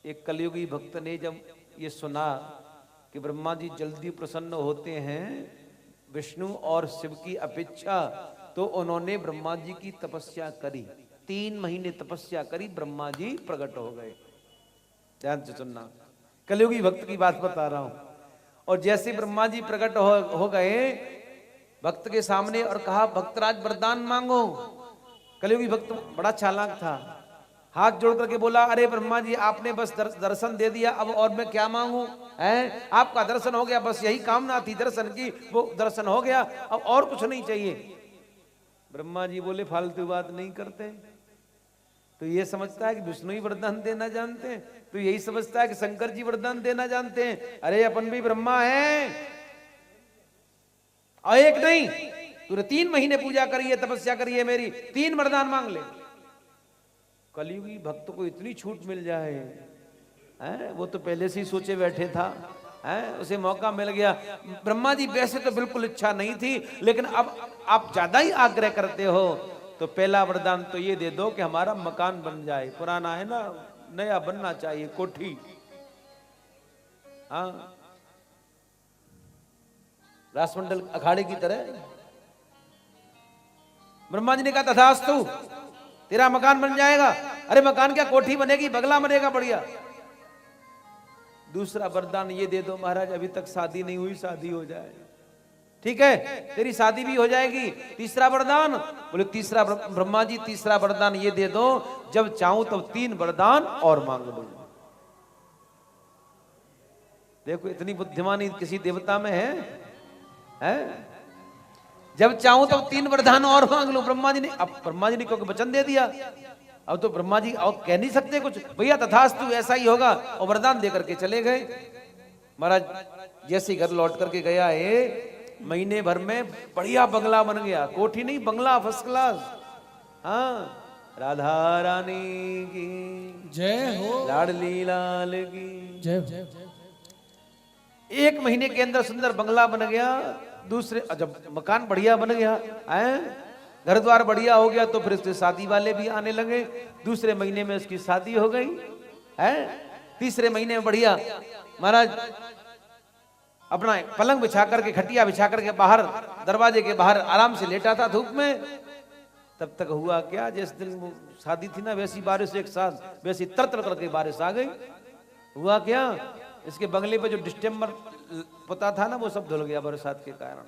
एक कलयुगी भक्त ने जब ये सुना कि ब्रह्मा जी जल्दी प्रसन्न होते हैं विष्णु और शिव की अपेक्षा, तो उन्होंने ब्रह्मा जी की तपस्या करी। 3 महीने तपस्या करी, ब्रह्मा जी प्रकट हो गए। ध्यान से सुनना, कलयुगी भक्त की बात बता रहा हूं। और जैसे ब्रह्मा जी प्रकट हो गए भक्त के सामने और कहा भक्तराज वरदान मांगो। कलयुगी भक्त बड़ा चालाक था, हाथ जोड़ करके बोला अरे ब्रह्मा जी आपने बस दर्शन दे दिया, अब और मैं क्या मांगू है? आपका दर्शन हो गया, बस यही कामना थी दर्शन की, वो दर्शन हो गया, अब और कुछ नहीं चाहिए। ब्रह्मा जी बोले फालतू बात नहीं करते, तो ये समझता है कि विष्णु ही वरदान देना जानते हैं, तो यही समझता है कि शंकर जी वरदान देना जानते हैं। अरे अपन भी ब्रह्मा हैं, और एक नहीं तूने 3 महीने पूजा करी है, तपस्या करी है मेरी, 3 वरदान मांग ले। कलयुगी भक्त को इतनी छूट मिल जाए है? वो तो पहले से ही सोचे बैठे था है? उसे मौका मिल गया। ब्रह्मा जी वैसे तो बिल्कुल इच्छा नहीं थी, लेकिन अब आप ज्यादा ही आग्रह करते हो, तो पहला वरदान तो ये दे दो कि हमारा मकान बन जाए। पुराना है ना, नया बनना चाहिए, कोठी। हाँ, रासमंडल अखाड़े की तरह। ब्रह्मा जी ने कहा तथास्तु, तेरा मकान बन जाएगा। अरे मकान क्या, कोठी बनेगी, बंगला बनेगा बढ़िया। दूसरा वरदान ये दे दो महाराज, अभी तक शादी नहीं हुई, शादी हो जाए। ठीक है, तेरी शादी भी हो जाएगी। तीसरा वरदान, बोले तीसरा ब्रह्मा जी तीसरा वरदान ये दे दो, जब चाहूं तब 3 वरदान और मांग लो। देखो इतनी बुद्धिमानी किसी देवता में है? जब चाहूं तब 3 वरदान और मांग लो। ब्रह्मा जी ने, अब ब्रह्मा जी ने क्योंकि वचन दे दिया, अब तो ब्रह्मा जी और कह नहीं सकते कुछ, भैया तथास्तु ऐसा ही होगा, और वरदान दे करके चले गए। महाराज जैसे घर लौट करके गया है, महीने भर में बढ़िया बंगला बन गया, कोठी नहीं बंगला, फर्स्ट क्लास। हाँ, राधा रानी की जय हो, लाडली लाल की जय हो। 1 महीने के अंदर सुंदर बंगला बन गया। दूसरे जब मकान बढ़िया बन गया है, घर द्वार बढ़िया हो गया, तो फिर उसके शादी वाले भी आने लगे। दूसरे महीने में उसकी शादी हो गई है। तीसरे महीने में बढ़िया महाराज अपना पलंग बिछा करके, खटिया बिछा करके बाहर दरवाजे के बाहर आराम से लेटा था धूप में। तब तक हुआ क्या, जिस दिन शादी थी ना वैसी बारिश एक साथ, वैसी तर करके बारिश आ गई। हुआ क्या, इसके बंगले पे जो डिस्टेम्बर पता था ना, वो सब धुल गया बरसात के कारण।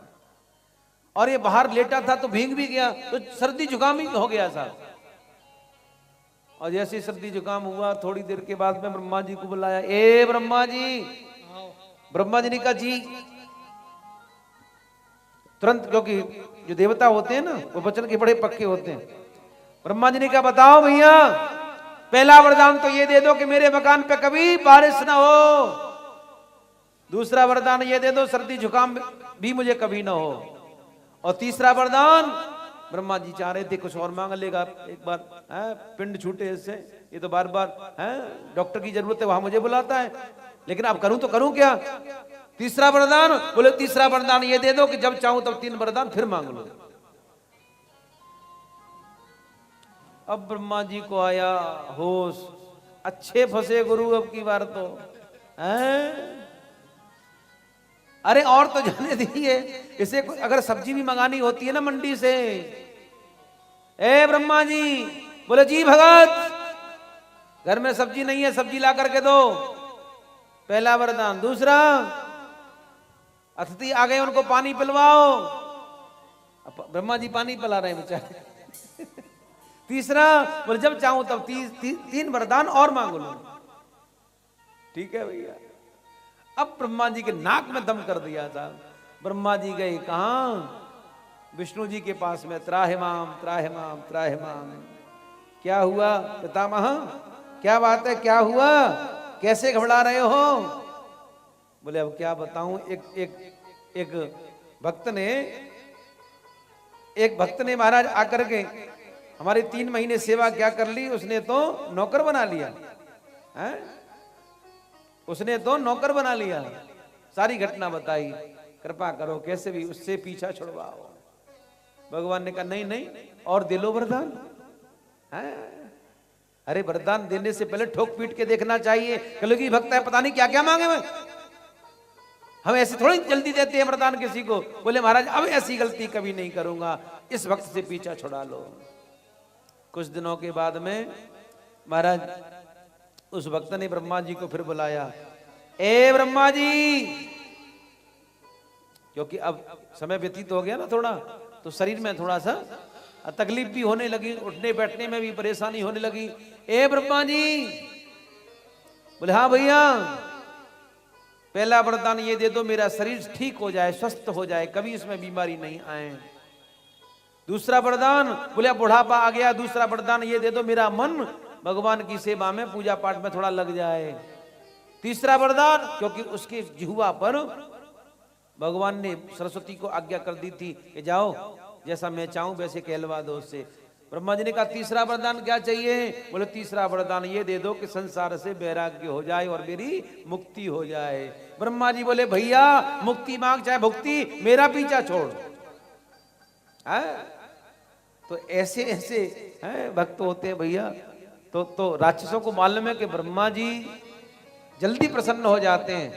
और ये बाहर लेटा था तो भीग भी गया, तो सर्दी जुकाम ही हो गया साहब। और जैसे सर्दी जुकाम हुआ, थोड़ी देर के बाद में ब्रह्मा जी को बुलाया। ए ब्रह्मा जी, ब्रह्मा जी ने कहा जी तुरंत, क्योंकि जो देवता होते हैं ना वो वचन के बड़े पक्के होते हैं। ब्रह्मा जी ने कहा बताओ भैया, पहला वरदान तो ये दे दो कि मेरे मकान पे कभी बारिश ना हो। दूसरा वरदान ये दे दो सर्दी जुकाम भी मुझे कभी ना हो। और तीसरा वरदान, ब्रह्मा जी चाह रहे थे कुछ और मांग लेगा एक बार, पिंड छूटे इससे, ये तो बार बार डॉक्टर की जरूरत है, वहां मुझे बुलाता है, लेकिन अब करूं तो करूं क्या। तीसरा वरदान, बोले तीसरा वरदान ये दे दो कि जब चाहूं तब 3 वरदान फिर मांग लो। अब ब्रह्मा जी को आया होश, अच्छे फंसे गुरु अब की बार तो अरे और तो जाने दीजिए, इसे अगर सब्जी भी मंगानी होती है ना मंडी से, ए ब्रह्मा जी, बोले जी भगत घर में सब्जी नहीं है, सब्जी ला करके दो, पहला वरदान। दूसरा, अतिथि आ गए उनको पानी पिलवाओ, ब्रह्मा जी पानी पिला रहे हैं बेचारे। तीसरा, बोले जब चाहूं तब 3 वरदान और मांग लो। ठीक है भैया। अब ब्रह्मा जी के नाक में दम कर दिया था। ब्रह्मा जी गए कहां, विष्णु जी के पास में, त्राहिमाम त्राहिमाम त्राहिमाम। क्या हुआ पितामह, क्या बात है, क्या हुआ, कैसे घबरा रहे हो। बोले अब क्या बताऊं, एक भक्त ने महाराज आकर के हमारी 3 महीने सेवा क्या कर ली, उसने तो नौकर बना लिया है, उसने तो नौकर बना लिया। सारी घटना बताई, कृपा करो कैसे भी उससे पीछा छुड़वाओ। भगवान ने कहा नहीं नहीं, और दिलो वरदान है। अरे वरदान देने से पहले ठोक पीट के देखना चाहिए, कलयुगी भक्त है पता नहीं क्या क्या मांगे मैं। हम ऐसे थोड़ी जल्दी देते हैं वरदान किसी को। बोले महाराज अब ऐसी गलती कभी नहीं करूंगा, इस वक्त से पीछा छुड़ा लो। कुछ दिनों के बाद में महाराज उस भक्त ने ब्रह्मा जी को फिर बुलाया। ए ब्रह्मा जी, क्योंकि अब समय व्यतीत हो गया ना थोड़ा, तो शरीर में थोड़ा सा तकलीफ भी होने लगी, उठने बैठने में भी परेशानी होने लगी। ए ब्रह्मा जी, बोले हाँ भैया, पहला वरदान ये दे दो मेरा शरीर ठीक हो जाए, स्वस्थ हो जाए, कभी इसमें बीमारी नहीं आए। दूसरा वरदान, बोले बुढ़ापा आ गया, दूसरा वरदान ये दे दो मेरा मन भगवान की सेवा में पूजा पाठ में थोड़ा लग जाए। तीसरा वरदान, क्योंकि उसके जिह्वा पर भगवान ने सरस्वती को आज्ञा कर दी थी कि जाओ जैसा मैं चाहूं वैसे कहलवा दो उससे। ब्रह्मा जी ने कहा तीसरा वरदान क्या चाहिए? बोले तीसरा वरदान ये दे दो कि संसार से वैराग्य हो जाए और मेरी मुक्ति हो जाए। ब्रह्मा जी बोले भैया मुक्ति मांग चाहे भुक्ति, मेरा पीछा छोड़। तो ऐसे ऐसे भक्त होते हैं भैया। तो राक्षसों को मालूम है कि ब्रह्मा जी जल्दी प्रसन्न हो जाते हैं।